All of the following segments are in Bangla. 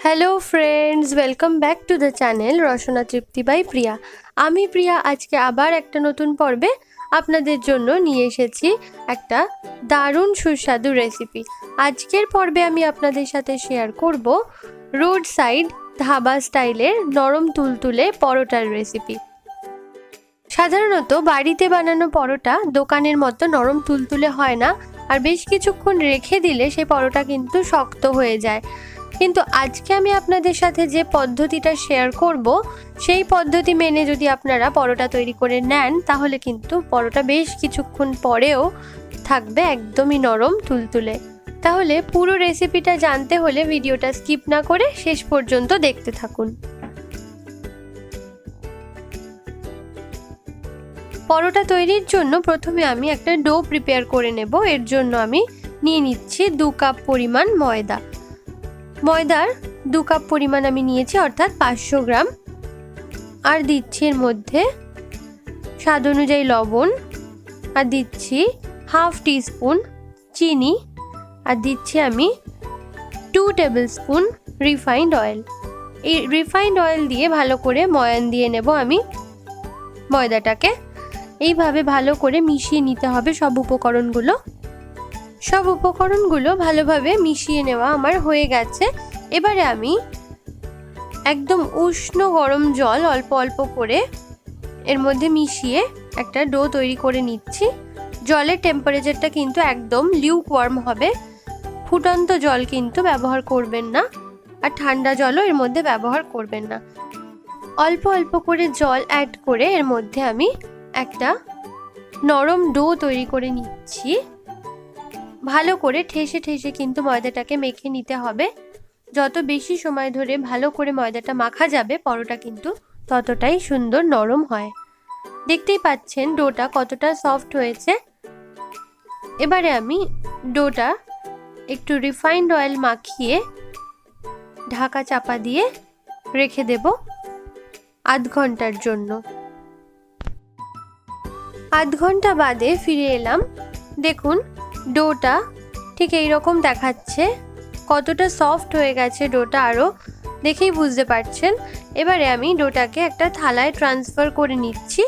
Hello friends, welcome back to the channel Rasana Tripti by Priya. আমি প্রিয়া আজকে আবার একটা নতুন পর্বে আপনাদের জন্য নিয়ে এসেছি একটা দারুণ সুস্বাদু রেসিপি। আজকের পর্বে আমি আপনাদের সাথে শেয়ার করব রোড সাইড ধাবা স্টাইলের নরম তুলতুলে পরোটার রেসিপি। সাধারণত বাড়িতে বানানো পরোটা দোকানের মতো নরম তুলতুলে হয় না, আর বেশ কিছুক্ষণ রেখে দিলে সেই পরোটা কিন্তু শক্ত হয়ে যায়। কিন্তু আজকে আমি আপনাদের সাথে যে পদ্ধতিটা শেয়ার করব, সেই পদ্ধতি মেনে যদি আপনারা পরোটা তৈরি করে নেন, তাহলে কিন্তু পরোটা বেশ কিছুক্ষণ পরেও থাকবে একদমই নরম তুলতুলে। তাহলে পুরো রেসিপিটা জানতে হলে ভিডিওটা স্কিপ না করে শেষ পর্যন্ত দেখতে থাকুন। পরোটা তৈরির জন্য প্রথমে আমি একটা ডো প্রিপেয়ার করে নেব। এর জন্য আমি নিয়ে নিচ্ছি 2 কাপ পরিমাণ ময়দা। ময়দার 2 কাপ পরিমাণ আমি নিয়েছি, অর্থাৎ 500 গ্রাম। আর দিচ্ছি এর মধ্যে স্বাদ অনুযায়ী লবণ, আর দিচ্ছি হাফ টিস্পুন চিনি, আর দিচ্ছি আমি 2 টেবিল স্পুন রিফাইন্ড অয়েল। এই রিফাইন্ড অয়েল দিয়ে ভালো করে ময়ান দিয়ে নেব আমি ময়দাটাকে। এইভাবে ভালো করে মিশিয়ে নিতে হবে সব উপকরণগুলো ভালোভাবে মিশিয়ে নেওয়া আমার হয়ে গেছে। এবারে আমি একদম উষ্ণ গরম জল অল্প অল্প করে এর মধ্যে মিশিয়ে একটা ডো তৈরি করে নিচ্ছি। জলের টেম্পারেচারটা কিন্তু একদম লিউকওয়ার্ম হবে, ফুটন্ত জল কিন্তু ব্যবহার করবেন না, আর ঠান্ডা জলও এর মধ্যে ব্যবহার করবেন না। অল্প অল্প করে জল অ্যাড করে এর মধ্যে আমি একটা নরম ডো তৈরি করে নিচ্ছি। ভালো করে ঠেসে ঠেসে কিন্তু ময়দাটাকে মেখে নিতে হবে। যত বেশি সময় ধরে ভালো করে ময়দাটা মাখা যাবে, পরোটা কিন্তু ততটাই সুন্দর নরম হয়। দেখতেই পাচ্ছেন ডোটা কতটা সফট হয়েছে। এবারে আমি ডোটা একটু রিফাইন্ড অয়েল মাখিয়ে ঢাকা চাপা দিয়ে রেখে দেব আধ ঘন্টার জন্য। আধ ঘন্টা বাদে ফিরে এলাম। দেখুন ডোটা ঠিক এইরকম দেখাচ্ছে, কতটা সফট হয়ে গেছে ডোটা, আরও দেখেই বুঝতে পারছেন। এবারে আমি ডোটাকে একটা থালায় ট্রান্সফার করে নিচ্ছি।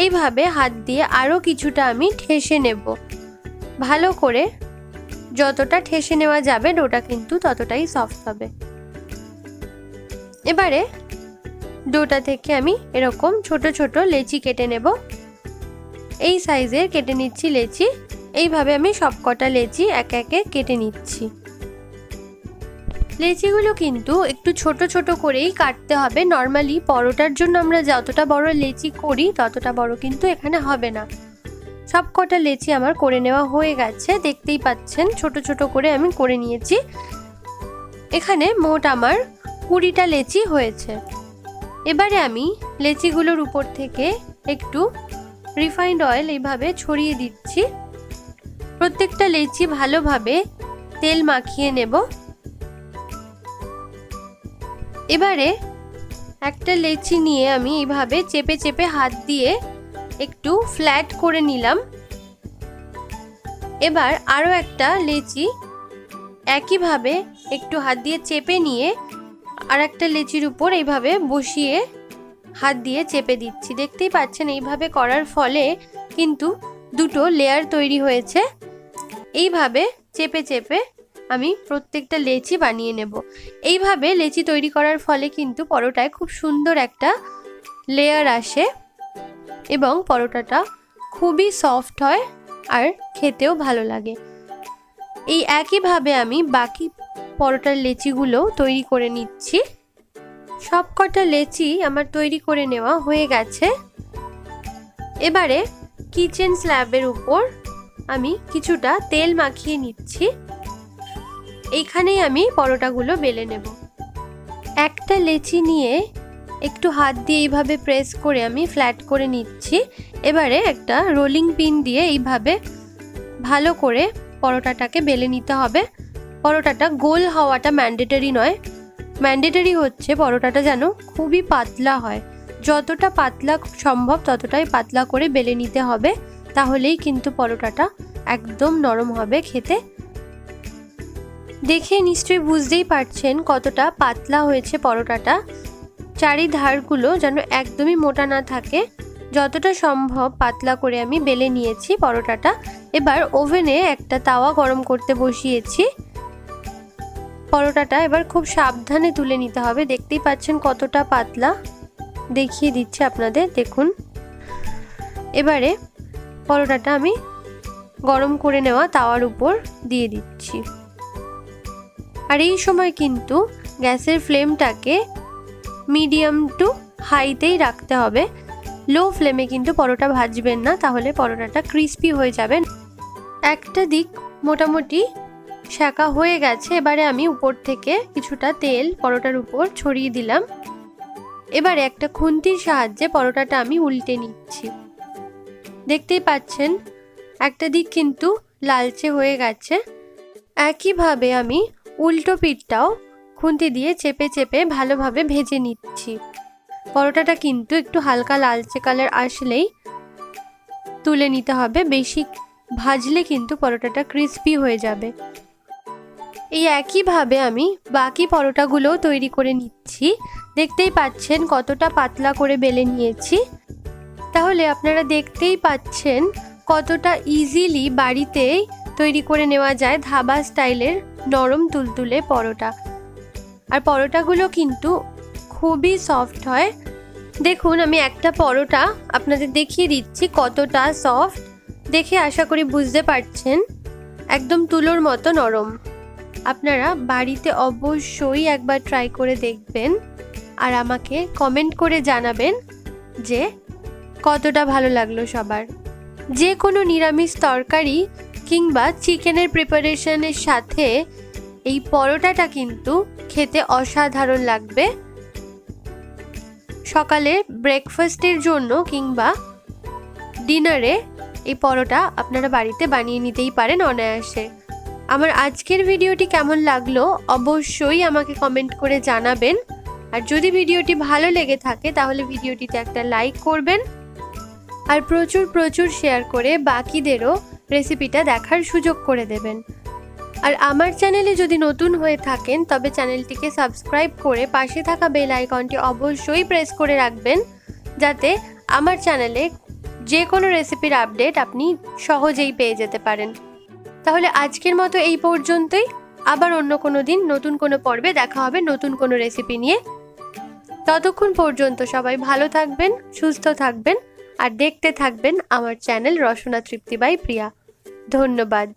এইভাবে হাত দিয়ে আরও কিছুটা আমি ঠেসে নেব ভালো করে। যতটা ঠেসে নেওয়া যাবে ডোটা কিন্তু ততটাই সফট হবে। এবারে ডোটা থেকে আমি এরকম ছোট ছোট লেচি কেটে নেব। এই সাইজের কেটে নিচ্ছি লেচি। এইভাবে আমি সবকটা লেচি একে একে কেটে নিচ্ছি। লেচিগুলো কিন্তু একটু ছোট ছোট করেই কাটতে হবে। নর্মালি পরোটার জন্য আমরা যতটা বড় লেচি করি ততটা বড় কিন্তু এখানে হবে না। সবকটা লেচি আমার করে নেওয়া হয়ে গেছে, দেখতেই পাচ্ছেন ছোট ছোট করে আমি করে নিয়েছি। এখানে মোট আমার 20টা লেচি হয়েছে। এবারে আমি লেচিগুলোর উপর থেকে একটু রিফাইন্ড অয়েল এইভাবে ছড়িয়ে দিচ্ছি। প্রত্যেকটা লেচি ভালোভাবে তেল মাখিয়ে নেব। এবারে একটা লেচি নিয়ে আমি এইভাবে চেপে চেপে হাত দিয়ে একটু ফ্ল্যাট করে নিলাম। এবার আরও একটা লেচি একইভাবে একটু হাত দিয়ে চেপে নিয়ে আর একটা লেচির উপর এইভাবে বসিয়ে হাত দিয়ে চেপে দিচ্ছি। দেখতেই পাচ্ছেন এইভাবে করার ফলে কিন্তু দুটো লেয়ার তৈরি হয়েছে। এইভাবে চেপে চেপে আমি প্রত্যেকটা লেচি বানিয়ে নেব। এইভাবে লেচি তৈরি করার ফলে কিন্তু পরোটায় খুব সুন্দর একটা লেয়ার আসে এবং পরোটাটা খুবই সফট হয় আর খেতেও ভালো লাগে। এই একইভাবে আমি বাকি পরোটার লেচিগুলো তৈরি করে নিচ্ছি। সবকটা লেচি আমার তৈরি করে নেওয়া হয়ে গেছে। এবারে কিচেন স্ল্যাবের উপর আমি কিছুটা তেল মাখিয়ে নিচ্ছি। এইখানেই আমি পরোটাগুলো বেলে নেব। একটা লেচি নিয়ে একটু হাত দিয়ে এইভাবে প্রেস করে আমি ফ্ল্যাট করে নিচ্ছি। এবারে একটা রোলিং পিন দিয়ে এইভাবে ভালো করে পরোটাটাকে বেলে নিতে হবে। পরোটাটা গোল হওয়াটা ম্যান্ডেটরি নয়, ম্যান্ডেটরি হচ্ছে পরোটাটা যেন খুবই পাতলা হয়। যতটা পাতলা সম্ভব ততটাই পাতলা করে বেলে নিতে হবে, তাহলেই কিন্তু পরোটাটা একদম নরম হবে খেতে। দেখে নিশ্চয়ই বুঝতেই পারছেন কতটা পাতলা হয়েছে পরোটাটা। চারিধারগুলো যেন একদমই মোটা না থাকে, যতটা সম্ভব পাতলা করে আমি বেলে নিয়েছি পরোটাটা। এবার ওভেনে একটা তাওয়া গরম করতে বসিয়েছি। পরোটাটা এবার খুব সাবধানে তুলে নিতে হবে। দেখতেই পাচ্ছেন কতটা পাতলা, দেখিয়ে দিচ্ছি আপনাদের, দেখুন। এবারে পরোটাটা আমি গরম করে নেওয়া তাওয়ার উপর দিয়ে দিচ্ছি। আর এই সময় কিন্তু গ্যাসের ফ্লেমটাকে মিডিয়াম টু হাইতেই রাখতে হবে। লো ফ্লেমে কিন্তু পরোটা ভাজবেন না, তাহলে পরোটাটা ক্রিস্পি হয়ে যাবে। একটা দিক মোটামুটি সেঁকা হয়ে গেছে। এবারে আমি উপর থেকে কিছুটা তেল পরোটার উপর ছড়িয়ে দিলাম। এবারে একটা খুন্তির সাহায্যে পরোটাটা আমি উল্টে নিচ্ছি। দেখতেই পাচ্ছেন একটা দিক কিন্তু লালচে হয়ে গেছে। একইভাবে আমি উল্টো পিঠটাও খুন্তি দিয়ে চেপে চেপে ভালোভাবে ভেজে নিচ্ছি। পরোটাটা কিন্তু একটু হালকা লালচে কালার আসলেই তুলে নিতে হবে, বেশি ভাজলে কিন্তু পরোটাটা ক্রিস্পি হয়ে যাবে। এই একইভাবে আমি বাকি পরোটাগুলোও তৈরি করে নিচ্ছি। দেখতেই পাচ্ছেন কতটা পাতলা করে বেলে নিয়েছি। তাহলে আপনারা দেখতেই পাচ্ছেন কতটা ইজিলি বাড়িতেই তৈরি করে নেওয়া যায় ধাবা স্টাইলের নরম তুলতুলে পরোটা। আর পরোটাগুলো কিন্তু খুবই সফট হয়। দেখুন, আমি একটা পরোটা আপনাদের দেখিয়ে দিচ্ছি কতটা সফট। দেখে আশা করি বুঝতে পারছেন, একদম তুলোর মতো নরম। আপনারা বাড়িতে অবশ্যই একবার ট্রাই করে দেখবেন আর আমাকে কমেন্ট করে জানাবেন যে কতটা ভালো লাগলো সবার। যে কোনো নিরামিষ তরকারি কিংবা চিকেনের প্রিপারেশনের সাথে এই পরোটাটা কিন্তু খেতে অসাধারণ লাগবে। সকালে ব্রেকফাস্টের জন্য কিংবা ডিনারে এই পরোটা আপনারা বাড়িতে বানিয়ে নিতেই পারেন অনায়াসে। আমার আজকের ভিডিওটি কেমন লাগলো অবশ্যই আমাকে কমেন্ট করে জানাবেন। আর যদি ভিডিওটি ভালো লেগে থাকে তাহলে ভিডিওটিতে একটা লাইক করবেন আর প্রচুর প্রচুর শেয়ার করে বাকিদেরও রেসিপিটা দেখার সুযোগ করে দেবেন। আর আমার চ্যানেলে যদি নতুন হয়ে থাকেন তবে চ্যানেলটিকে সাবস্ক্রাইব করে পাশে থাকা বেল আইকনটি অবশ্যই প্রেস করে রাখবেন, যাতে আমার চ্যানেলে যে কোনো রেসিপির আপডেট আপনি সহজেই পেয়ে যেতে পারেন। তাহলে আজকের মতো এই পর্যন্তই। আবার অন্য কোনো দিন নতুন কোনো পর্বে দেখা হবে নতুন কোনো রেসিপি নিয়ে। ততক্ষণ পর্যন্ত সবাই ভালো থাকবেন, সুস্থ থাকবেন আর দেখতে থাকবেন আমার চ্যানেল রসনা তৃপ্তি বাই প্রিয়া। ধন্যবাদ।